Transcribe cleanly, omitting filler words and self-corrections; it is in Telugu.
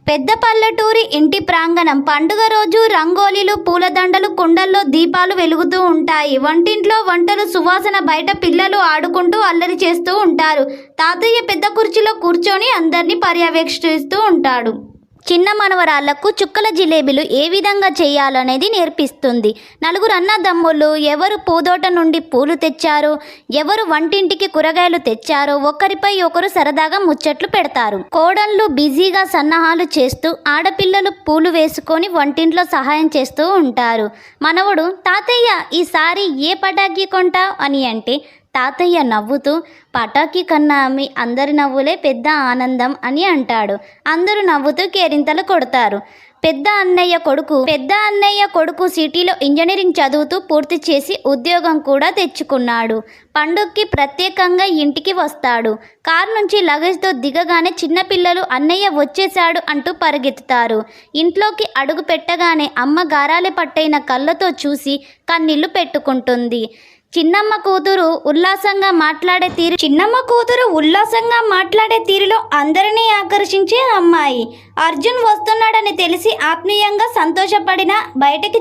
పెద్ద పల్లెటూరి ఇంటి ప్రాంగణం. పండుగ రోజు రంగోలీలు, పూలదండలు, కుండల్లో దీపాలు వెలుగుతూ ఉంటాయి. వంటింట్లో వంటలు సువాసన, బయట పిల్లలు ఆడుకుంటూ అల్లరి చేస్తూ ఉంటారు. తాతయ్య పెద్ద కుర్చీలో కూర్చొని అందరినీ పర్యవేక్షిస్తూ ఉంటాడు. చిన్న మనవరాళ్లకు చుక్కల జిలేబీలు ఏ విధంగా చేయాలనేది నేర్పిస్తుంది. నలుగురు అన్నదమ్ముళ్ళు ఎవరు పూదోట నుండి పూలు తెచ్చారో, ఎవరు వంటింటికి కూరగాయలు తెచ్చారో ఒకరిపై ఒకరు సరదాగా ముచ్చట్లు పెడతారు. కోడళ్ళు బిజీగా సన్నాహాలు చేస్తూ, ఆడపిల్లలు పూలు వేసుకొని వంటింట్లో సహాయం చేస్తూ ఉంటారు. మనవడు, తాతయ్య ఈసారి ఏ పటాకీ కొంటావ్ అని అంటే తాతయ్య నవ్వుతూ, పటాకీ కన్నా మీ అందరి నవ్వులే పెద్ద ఆనందం అని అంటాడు. అందరూ నవ్వుతూ కేరింతలు కొడతారు. పెద్ద అన్నయ్య కొడుకు సిటీలో ఇంజనీరింగ్ చదువుతూ పూర్తి చేసి ఉద్యోగం కూడా తెచ్చుకున్నాడు. పండుగకి ప్రత్యేకంగా ఇంటికి వస్తాడు. కారు నుంచి లగేజ్తో దిగగానే చిన్నపిల్లలు అన్నయ్య వచ్చేశాడు అంటూ పరిగెత్తుతారు. ఇంట్లోకి అడుగు పెట్టగానే అమ్మ గారాలే పట్టైన కళ్ళతో చూసి కన్నీళ్లు పెట్టుకుంటుంది. చిన్నమ్మ కూతురు ఉల్లాసంగా మాట్లాడే తీరులో అందరినీ ఆకర్షించే అమ్మాయి. అర్జున్ వస్తున్నాడని తెలిసి ఆత్మీయంగా సంతోషపడిన బయటికి